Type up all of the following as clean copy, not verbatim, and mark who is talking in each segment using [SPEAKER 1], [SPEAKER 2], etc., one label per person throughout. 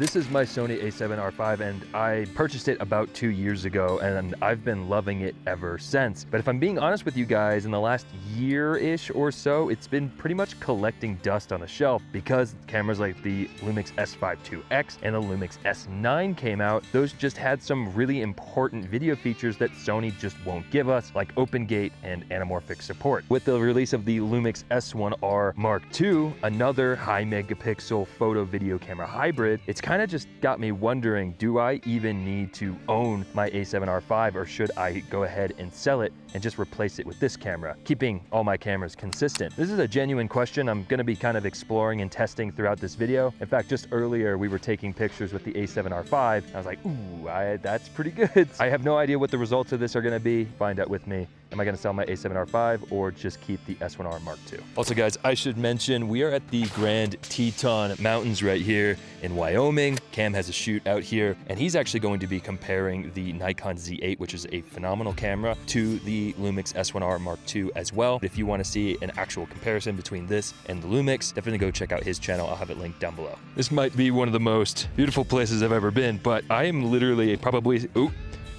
[SPEAKER 1] This is my Sony A7RV and I purchased it about 2 years ago and I've been loving it ever since. But if I'm being honest with you guys, in the last year-ish or so, it's been pretty much collecting dust on a shelf because cameras like the LUMIX S5 and the LUMIX S9 came out. Those just had some really important video features that Sony just won't give us, like open gate and anamorphic support. With the release of the LUMIX S1R Mark II, another high megapixel photo video camera hybrid, it's kind of just got me wondering, do I even need to own my A7RV or should I go ahead and sell it and just replace it with this camera, keeping all my cameras consistent? This is a genuine question I'm going to be kind of exploring and testing throughout this video. In fact, just earlier we were taking pictures with the A7RV. I was like, ooh, that's pretty good. I have no idea what the results of this are going to be. Find out with me. Am I going to sell my A7RV or just keep the S1R Mark II? Also guys, I should mention we are at the Grand Teton Mountains right here in Wyoming. Cam has a shoot out here and he's actually going to be comparing the Nikon Z8, which is a phenomenal camera, to the LUMIX S1R Mark II as well. If you want to see an actual comparison between this and the LUMIX, definitely go check out his channel. I'll have it linked down below. This might be one of the most beautiful places I've ever been, but I am literally probably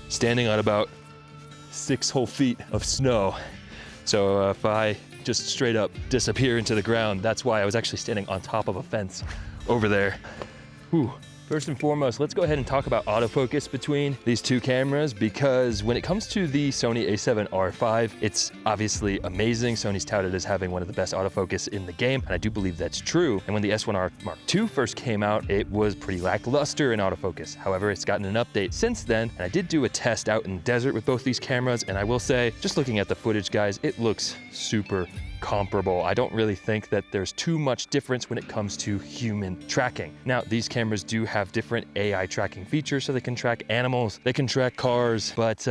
[SPEAKER 1] standing on about 6 whole feet of snow. So if I just straight up disappear into the ground, that's why I was actually standing on top of a fence over there. Whew. First and foremost, let's go ahead and talk about autofocus between these two cameras, because when it comes to the Sony A7RV, it's obviously amazing. Sony's touted as having one of the best autofocus in the game, and I do believe that's true. And when the S1R Mark II first came out, it was pretty lackluster in autofocus. However, it's gotten an update since then, and I did do a test out in the desert with both these cameras, and I will say, just looking at the footage, guys, it looks super comparable. I don't really think that there's too much difference when it comes to human tracking. Now, these cameras do have different AI tracking features, so they can track animals, they can track cars, but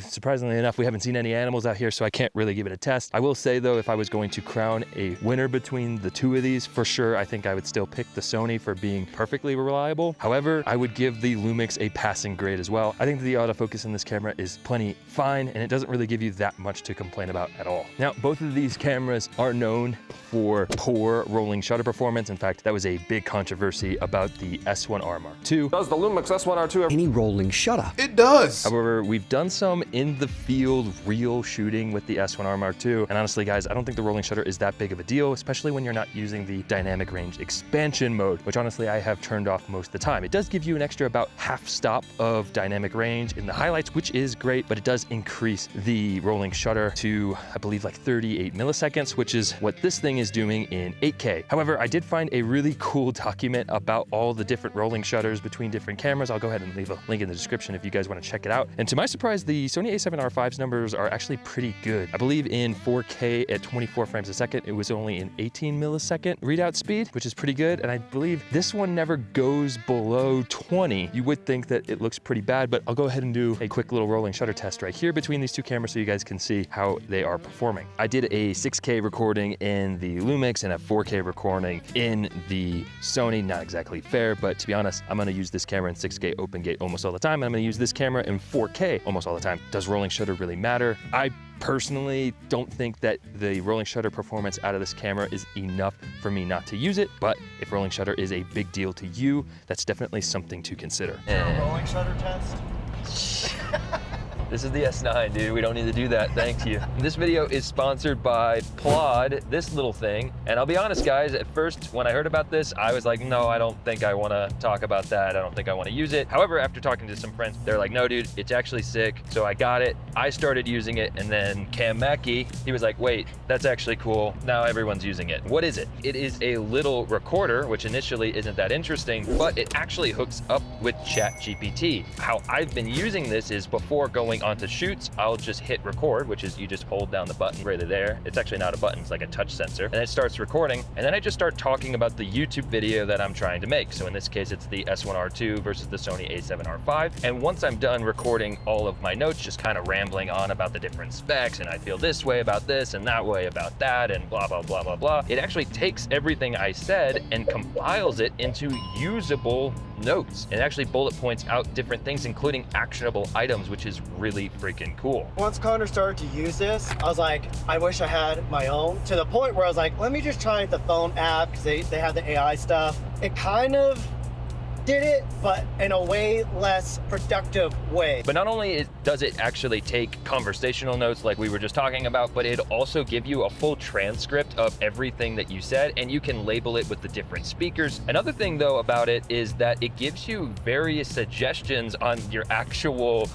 [SPEAKER 1] surprisingly enough, we haven't seen any animals out here, so I can't really give it a test. I will say though, if I was going to crown a winner between the two of these, for sure, I think I would still pick the Sony for being perfectly reliable. However, I would give the LUMIX a passing grade as well. I think the autofocus in this camera is plenty fine, and it doesn't really give you that much to complain about at all. Now, both of these cameras are known for poor rolling shutter performance. In fact, that was a big controversy about the S1R Mark II.
[SPEAKER 2] Does the LUMIX S1R2 have
[SPEAKER 3] any rolling shutter?
[SPEAKER 2] It does!
[SPEAKER 1] However, we've done some in the field real shooting with the S1R Mark II, and honestly guys, I don't think the rolling shutter is that big of a deal, especially when you're not using the dynamic range expansion mode, which honestly I have turned off most of the time. It does give you an extra about half stop of dynamic range in the highlights, which is great, but it does increase the rolling shutter to, I believe, like 38 milliseconds, which is what this thing is doing in 8K. However, I did find a really cool document about all the different rolling shutters between different cameras. I'll go ahead and leave a link in the description if you guys want to check it out. And to my surprise, the Sony A7RV's numbers are actually pretty good. I believe in 4K at 24 frames a second, it was only an 18 millisecond readout speed, which is pretty good. And I believe this one never goes below 20. You would think that it looks pretty bad, but I'll go ahead and do a quick little rolling shutter test right here between these two cameras so you guys can see how they are performing. I did a 6K recording in the LUMIX and a 4K recording in the Sony. Not exactly fair, but to be honest, I'm gonna use this camera in 6K open gate almost all the time, and I'm gonna use this camera in 4K almost all the time. Does rolling shutter really matter? I personally don't think that the rolling shutter performance out of this camera is enough for me not to use it, but if rolling shutter is a big deal to you, that's definitely something to consider.
[SPEAKER 4] Rolling shutter test?
[SPEAKER 1] This is the S9, dude. We don't need to do that. Thank you. This video is sponsored by PLAUD, this little thing. And I'll be honest, guys, at first, when I heard about this, I was like, no, I don't think I want to talk about that. I don't think I want to use it. However, after talking to some friends, they're like, no, dude, it's actually sick. So I got it. I started using it. And then Cam Mackey, he was like, wait, that's actually cool. Now everyone's using it. What is it? It is a little recorder, which initially isn't that interesting, but it actually hooks up with ChatGPT. How I've been using this is before going onto shoots, I'll just hit record, which is you just hold down the button right there. It's actually not a button, it's like a touch sensor. And it starts recording. And then I just start talking about the YouTube video that I'm trying to make. So in this case, it's the S1R2 versus the Sony A7RV. And once I'm done recording all of my notes, just kind of rambling on about the different specs, and I feel this way about this and that way about that and blah, blah, blah, blah, blah. It actually takes everything I said and compiles it into usable notes. It actually bullet points out different things, including actionable items, which is really freaking cool.
[SPEAKER 4] Once Connor started to use this, I was like, I wish I had my own, to the point where I was like, let me just try the phone app because they have the AI stuff. It kind of did it, but in a way less productive way.
[SPEAKER 1] But not only does it actually take conversational notes like we were just talking about, but it also give you a full transcript of everything that you said, and you can label it with the different speakers. Another thing though about it is that it gives you various suggestions on your actual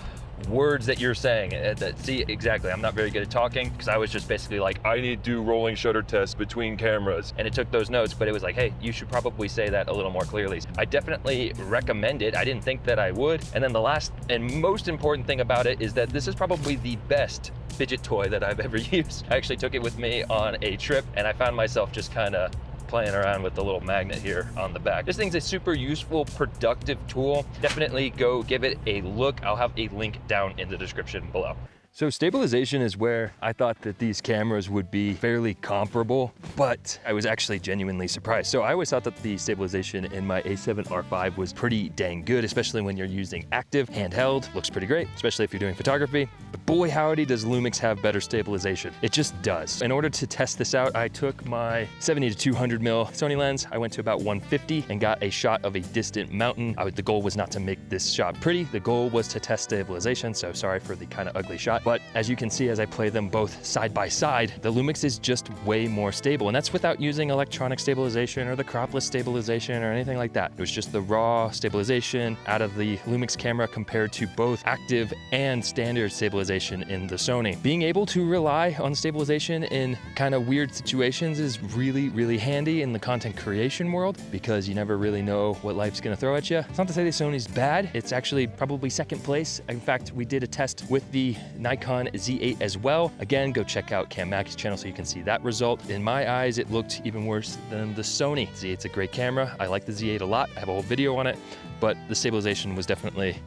[SPEAKER 1] words that you're saying. See, exactly, I'm not very good at talking because I was just basically like, I need to do rolling shutter tests between cameras. And it took those notes, but it was like, hey, you should probably say that a little more clearly. I definitely recommend it. I didn't think that I would. And then the last and most important thing about it is that this is probably the best fidget toy that I've ever used. I actually took it with me on a trip and I found myself just kind of playing around with the little magnet here on the back. This thing's a super useful, productive tool. Definitely go give it a look. I'll have a link down in the description below. So stabilization is where I thought that these cameras would be fairly comparable, but I was actually genuinely surprised. So I always thought that the stabilization in my A7R5 was pretty dang good, especially when you're using active, handheld. Looks pretty great, especially if you're doing photography. But boy, howdy, does Lumix have better stabilization. It just does. In order to test this out, I took my 70 to 200 mil Sony lens. I went to about 150 and got a shot of a distant mountain. The goal was not to make this shot pretty. The goal was to test stabilization, so sorry for the kind of ugly shot. But as you can see, as I play them both side by side, the Lumix is just way more stable. And that's without using electronic stabilization or the cropless stabilization or anything like that. It was just the raw stabilization out of the Lumix camera compared to both active and standard stabilization in the Sony. Being able to rely on stabilization in kind of weird situations is really, really handy in the content creation world because you never really know what life's gonna throw at you. It's not to say the Sony's bad. It's actually probably second place. In fact, we did a test with the Nikon Z8 as well. Again, go check out Cam Mackey's channel so you can see that result. In my eyes, it looked even worse than the Sony. Z8's a great camera. I like the Z8 a lot. I have a whole video on it, but the stabilization was definitely,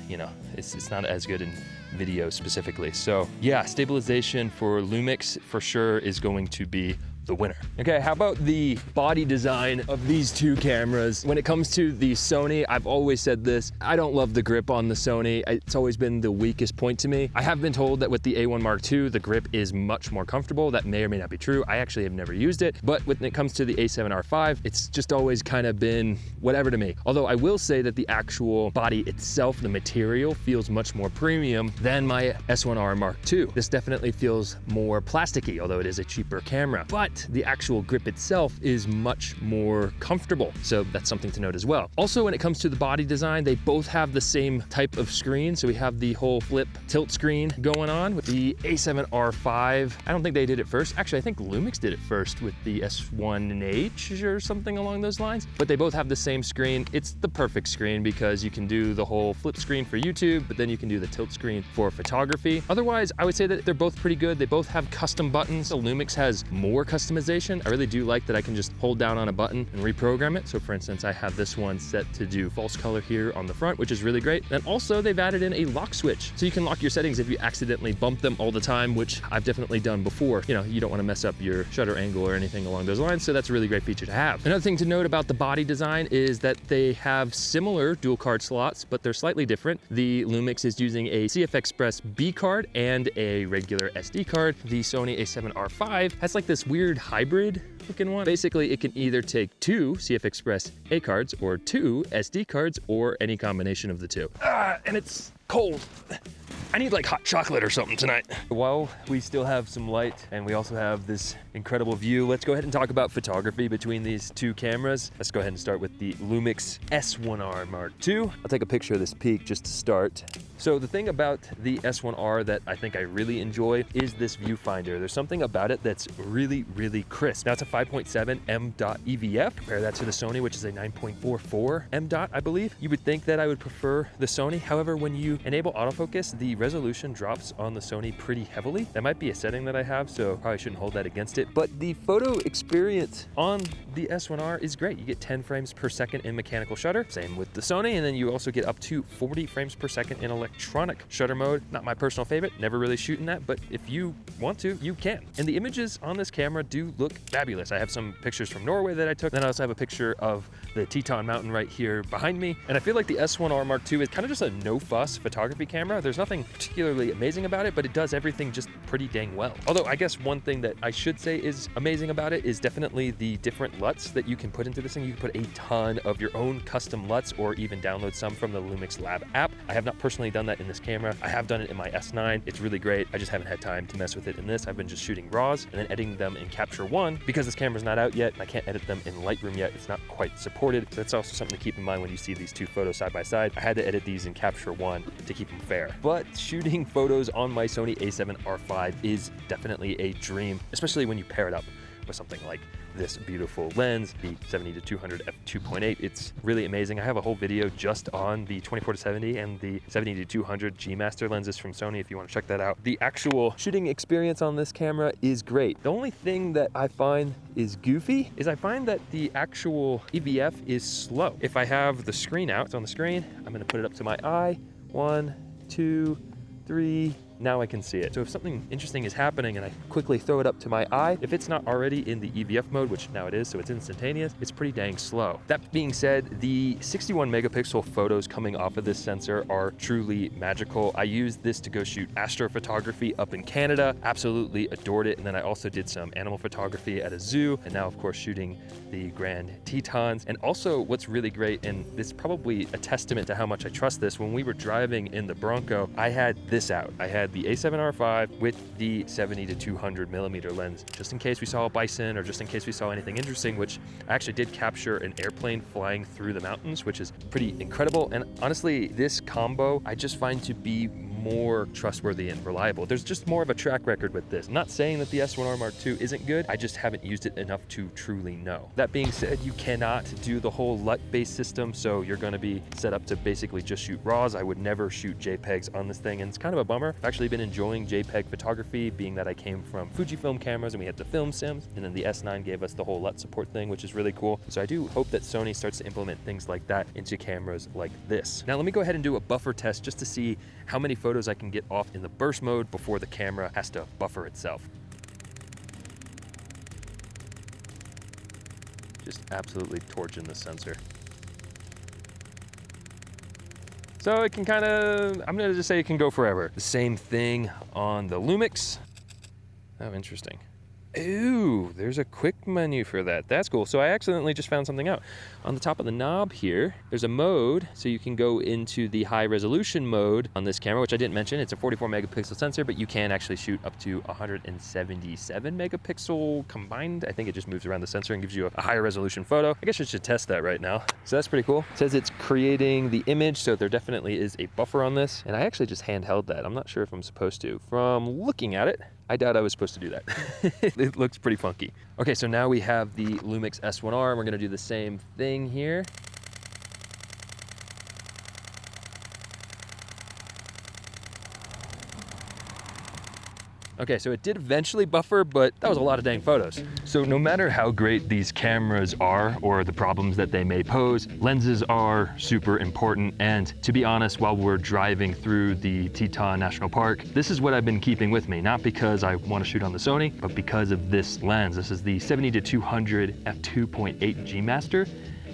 [SPEAKER 1] you know, it's not as good in video specifically. So yeah, stabilization for Lumix for sure is going to be the winner. Okay, how about the body design of these two cameras? When it comes to the Sony, I've always said this, I don't love the grip on the Sony. It's always been the weakest point to me. I have been told that with the A1 Mark II, the grip is much more comfortable. That may or may not be true. I actually have never used it, but when it comes to the A7R5, it's just always kind of been whatever to me. Although I will say that the actual body itself, the material, feels much more premium than my S1R Mark II. This definitely feels more plasticky, although it is a cheaper camera. But the actual grip itself is much more comfortable. So that's something to note as well. Also, when it comes to the body design, they both have the same type of screen. So we have the whole flip tilt screen going on with the A7R5. I don't think they did it first. Actually, I think Lumix did it first with the S1H or something along those lines. But they both have the same screen. It's the perfect screen because you can do the whole flip screen for YouTube, but then you can do the tilt screen for photography. Otherwise, I would say that they're both pretty good. They both have custom buttons. The Lumix has more customization. I really do like that I can just hold down on a button and reprogram it. So for instance, I have this one set to do false color here on the front, which is really great. And also they've added in a lock switch. So you can lock your settings if you accidentally bump them all the time, which I've definitely done before. You know, you don't want to mess up your shutter angle or anything along those lines. So that's a really great feature to have. Another thing to note about the body design is that they have similar dual card slots, but they're slightly different. The Lumix is using a CF Express B card and a regular SD card. The Sony A7R5 has like this weird hybrid looking one. Basically, it can either take 2 CF Express A cards or 2 SD cards or any combination of the two. And it's cold. I need like hot chocolate or something tonight. While we still have some light and we also have this incredible view, let's go ahead and talk about photography between these two cameras. Let's go ahead and start with the LUMIX S1R Mark II. I'll take a picture of this peak just to start. So the thing about the S1R that I think I really enjoy is this viewfinder. There's something about it that's really, really crisp. Now it's a 5.7 M.dot EVF. Compare that to the Sony, which is a 9.44 M.dot, I believe. You would think that I would prefer the Sony. However, when you enable autofocus, the resolution drops on the Sony pretty heavily. That might be a setting that I have, so probably shouldn't hold that against it. But the photo experience on the S1R is great. You get 10 frames per second in mechanical shutter, same with the Sony, and then you also get up to 40 frames per second in electronic shutter mode. Not my personal favorite, never really shooting that, but if you want to, you can. And the images on this camera do look fabulous. I have some pictures from Norway that I took, then I also have a picture of the Teton mountain right here behind me. And I feel like the S1R Mark II is kind of just a no-fuss photography camera. There's nothing particularly amazing about it, but it does everything just pretty dang well. Although I guess one thing that I should say is amazing about it is definitely the different LUTs that you can put into this thing. You can put a ton of your own custom LUTs or even download some from the LUMIX Lab app. I have not personally done that in this camera. I have done it in my S9. It's really great. I just haven't had time to mess with it in this. I've been just shooting RAWs and then editing them in Capture One because this camera's not out yet. I can't edit them in Lightroom yet. It's not quite supported. So that's also something to keep in mind when you see these two photos side by side. I had to edit these in Capture One to keep them fair. But shooting photos on my Sony A7R5 is definitely a dream, especially when you pair it up with something like this beautiful lens, the 70-200 f2.8. It's really amazing. I have a whole video just on the 24-70 and the 70-200 G Master lenses from Sony if you want to check that out. The actual shooting experience on this camera is great. The only thing that I find is goofy is I find that the actual EVF is slow. If I have the screen out, it's on the screen, I'm going to put it up to my eye. 1, 2, 3. Now I can see it. So if something interesting is happening and I quickly throw it up to my eye, if it's not already in the EVF mode, which now it is, so it's instantaneous, it's pretty dang slow. That being said, the 61 megapixel photos coming off of this sensor are truly magical. I used this to go shoot astrophotography up in Canada, absolutely adored it. And then I also did some animal photography at a zoo, and now of course shooting the Grand Tetons. And also what's really great, and this is probably a testament to how much I trust this, when we were driving in the Bronco, I had this out. I had the A7R5 with the 70-200 millimeter lens, just in case we saw a bison or just in case we saw anything interesting, which I actually did capture an airplane flying through the mountains, which is pretty incredible. And honestly, this combo I just find to be more trustworthy and reliable. There's just more of a track record with this. I'm not saying that the S1R Mark II isn't good, I just haven't used it enough to truly know. That being said, you cannot do the whole LUT-based system, so you're gonna be set up to basically just shoot RAWs. I would never shoot JPEGs on this thing, and it's kind of a bummer. I've actually been enjoying JPEG photography, being that I came from Fujifilm cameras and we had the film sims, and then the S9 gave us the whole LUT support thing, which is really cool. So I do hope that Sony starts to implement things like that into cameras like this. Now let me go ahead and do a buffer test just to see how many photos I can get off in the burst mode before the camera has to buffer itself. Just absolutely torching the sensor. So it can kind of, I'm gonna just say it can go forever. The same thing on the LUMIX. Oh, interesting. Ooh, there's a quick menu for that. That's cool. So I accidentally just found something out. On the top of the knob here, there's a mode, so you can go into the high resolution mode on this camera, which I didn't mention. It's a 44 megapixel sensor, but you can actually shoot up to 177 megapixel combined. I think it just moves around the sensor and gives you a higher resolution photo. I guess I should test that right now. So that's pretty cool. It says it's creating the image, so there definitely is a buffer on this. And I actually just handheld that. I'm not sure if I'm supposed to. From looking at it, I doubt I was supposed to do that. It looks pretty funky. Okay, so now we have the LUMIX S1R, and we're gonna do the same thing here. Okay, so it did eventually buffer, but that was a lot of dang photos. So no matter how great these cameras are or the problems that they may pose, lenses are super important. And to be honest, while we're driving through the Teton National Park, this is what I've been keeping with me, not because I want to shoot on the Sony, but because of this lens. This is the 70-200 f2.8 G Master.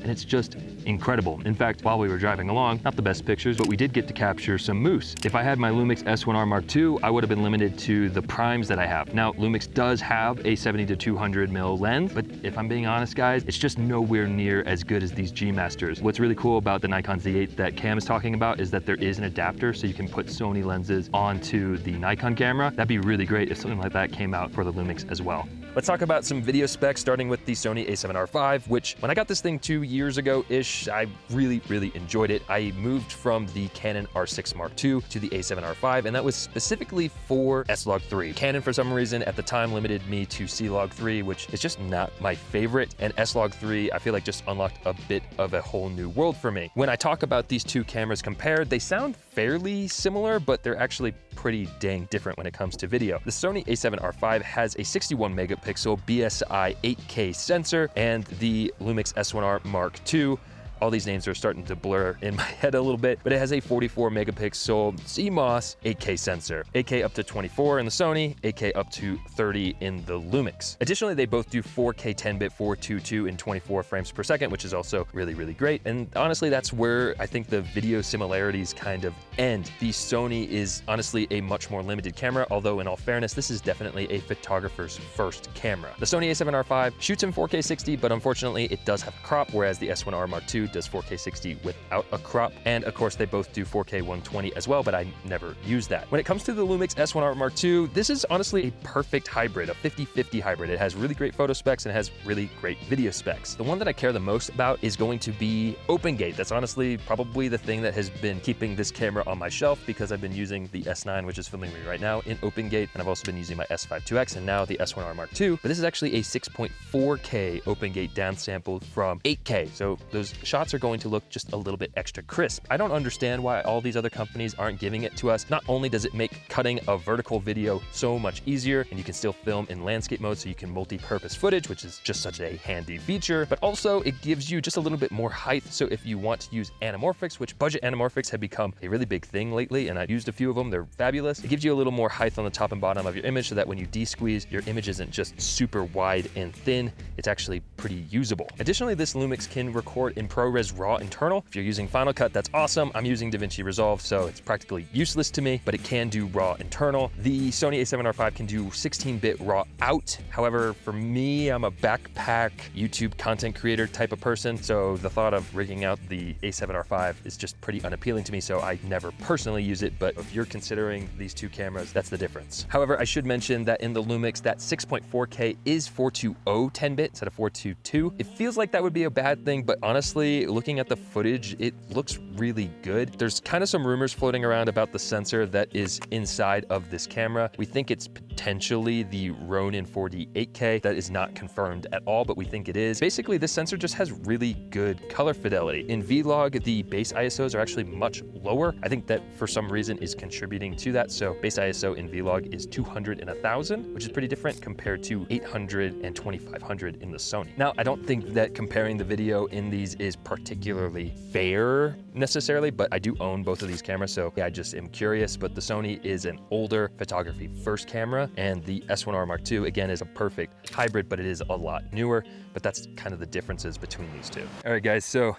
[SPEAKER 1] And it's just incredible. In fact, while we were driving along, not the best pictures, but we did get to capture some moose. If I had my LUMIX S1R Mark II, I would have been limited to the primes that I have. Now, LUMIX does have a 70-200 mil lens, but if I'm being honest, guys, it's just nowhere near as good as these G Masters. What's really cool about the Nikon Z8 that Cam is talking about is that there is an adapter, so you can put Sony lenses onto the Nikon camera. That'd be really great if something like that came out for the LUMIX as well. Let's talk about some video specs, starting with the Sony A7RV, which when I got this thing 2 years ago-ish, I really enjoyed it. I moved from the Canon R6 Mark II to the A7RV, and that was specifically for S-Log3. Canon, for some reason, at the time limited me to C-Log3, which is just not my favorite, and S-Log3, I feel like just unlocked a bit of a whole new world for me. When I talk about these two cameras compared, they sound fairly similar, but they're actually pretty dang different when it comes to video. The Sony A7RV has a 61 megapixel BSI 8K sensor, and the LUMIX S1R Mark II All these names are starting to blur in my head a little bit, but it has a 44 megapixel CMOS 8K sensor, 8K up to 24 in the Sony, 8K up to 30 in the LUMIX. Additionally, they both do 4K 10-bit 422 in 24 frames per second, which is also really, really great. And honestly, that's where I think the video similarities kind of end. The Sony is honestly a much more limited camera, although in all fairness, this is definitely a photographer's first camera. The Sony A7RV shoots in 4K 60, but unfortunately it does have a crop, whereas the S1R Mark II does 4K 60 without a crop. And of course, they both do 4K 120 as well, but I never use that. When it comes to the LUMIX S1R Mark II, this is honestly a perfect hybrid, a 50-50 hybrid. It has really great photo specs and it has really great video specs. The one that I care the most about is going to be OpenGate. That's honestly probably the thing that has been keeping this camera on my shelf, because I've been using the S9, which is filming me right now, in OpenGate, and I've also been using my S5 IIX and now the S1R Mark II. But this is actually a 6.4K OpenGate downsampled from 8K, so those shots are going to look just a little bit extra crisp. I don't understand why all these other companies aren't giving it to us. Not only does it make cutting a vertical video so much easier, and you can still film in landscape mode so you can multi-purpose footage, which is just such a handy feature, but also it gives you just a little bit more height. So if you want to use anamorphics, which budget anamorphics have become a really big thing lately, and I've used a few of them, they're fabulous. It gives you a little more height on the top and bottom of your image so that when you de-squeeze, your image isn't just super wide and thin, it's actually pretty usable. Additionally, this LUMIX can record in ProRes RAW internal. If you're using Final Cut, that's awesome. I'm using DaVinci Resolve, so it's practically useless to me, but it can do RAW internal. The Sony A7RV can do 16-bit RAW out. However, for me, I'm a backpack YouTube content creator type of person, so the thought of rigging out the A7RV is just pretty unappealing to me, so I never personally use it, but if you're considering these two cameras, that's the difference. However, I should mention that in the LUMIX, that 6.4K is 420 10-bit instead of 422. It feels like that would be a bad thing, but honestly, looking at the footage, it looks really good. There's kind of some rumors floating around about the sensor that is inside of this camera. We think it's potentially the Ronin 4D 8K. That is not confirmed at all, but we think it is. Basically, this sensor just has really good color fidelity. In Vlog, the base ISOs are actually much lower. I think that for some reason is contributing to that. So base ISO in Vlog is 200 and 1000, which is pretty different compared to 800 and 2500 in the Sony. Now, I don't think that comparing the video in these is particularly fair necessarily, but I do own both of these cameras, so yeah, I just am curious. But the Sony is an older photography first camera, and the S1R Mark II, again, is a perfect hybrid, but it is a lot newer. But that's kind of the differences between these two. All right, guys, so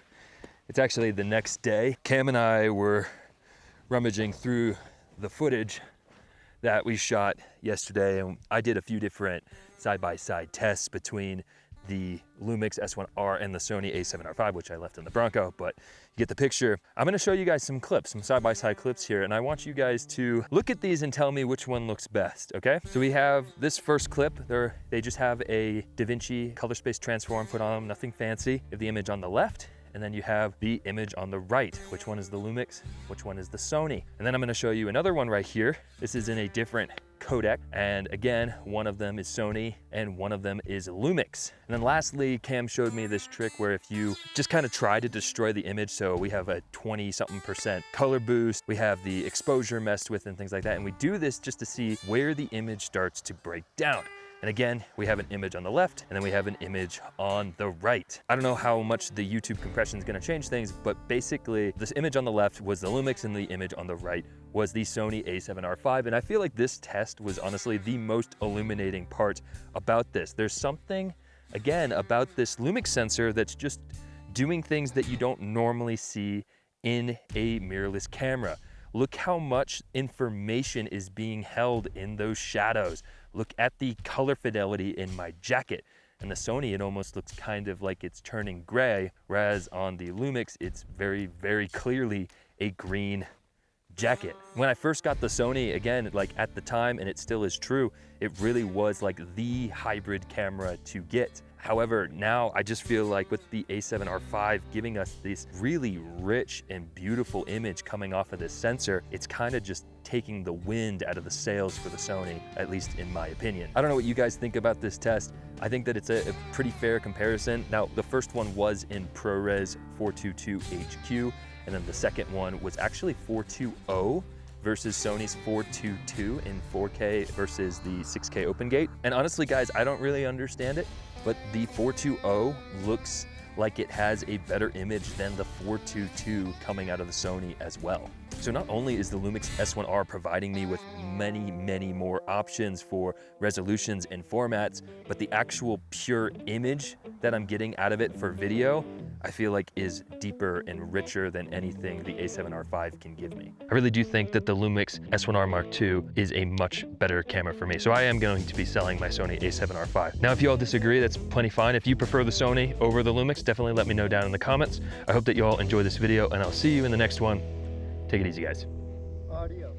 [SPEAKER 1] it's actually the next day. Cam and I were rummaging through the footage that we shot yesterday, and I did a few different side-by-side tests between the LUMIX S1R and the Sony A7RV, which I left in the Bronco, but you get the picture. I'm gonna show you guys some clips, some side-by-side clips here, and I want you guys to look at these and tell me which one looks best, okay? So we have this first clip. They just have a DaVinci color space transform put on them, nothing fancy. You have the image on the left, and then you have the image on the right. Which one is the LUMIX? Which one is the Sony? And then I'm gonna show you another one right here. This is in a different codec, and again, one of them is Sony and one of them is LUMIX. And then lastly, Cam showed me this trick where if you just kind of try to destroy the image, so we have a 20-something% color boost, we have the exposure messed with and things like that, and we do this just to see where the image starts to break down. And again, we have an image on the left, and then we have an image on the right. I don't know how much the YouTube compression is gonna change things, but basically this image on the left was the LUMIX and the image on the right was the Sony A7RV. And I feel like this test was honestly the most illuminating part about this. There's something, again, about this LUMIX sensor that's just doing things that you don't normally see in a mirrorless camera. Look how much information is being held in those shadows. Look at the color fidelity in my jacket. And the Sony, it almost looks kind of like it's turning gray, whereas on the LUMIX, it's very, very clearly a green jacket. When I first got the Sony, again, like at the time, and it still is true, it really was like the hybrid camera to get. However, now I just feel like with the A7RV giving us this really rich and beautiful image coming off of this sensor, it's kind of just taking the wind out of the sails for the Sony, at least in my opinion. I don't know what you guys think about this test. I think that it's a pretty fair comparison. Now, the first one was in ProRes 422 HQ, and then the second one was actually 420 versus Sony's 422 in 4K versus the 6K OpenGate. And honestly, guys, I don't really understand it, but the 420 looks like it has a better image than the 422 coming out of the Sony as well. So not only is the LUMIX S1R providing me with many more options for resolutions and formats, but the actual pure image that I'm getting out of it for video, I feel like is deeper and richer than anything the A7R5 can give me. I really do think that the LUMIX S1R Mark II is a much better camera for me. So I am going to be selling my Sony A7R5. Now, if you all disagree, that's plenty fine. If you prefer the Sony over the LUMIX, definitely let me know down in the comments. I hope that you all enjoy this video, and I'll see you in the next one. Take it easy, guys.
[SPEAKER 4] Audio.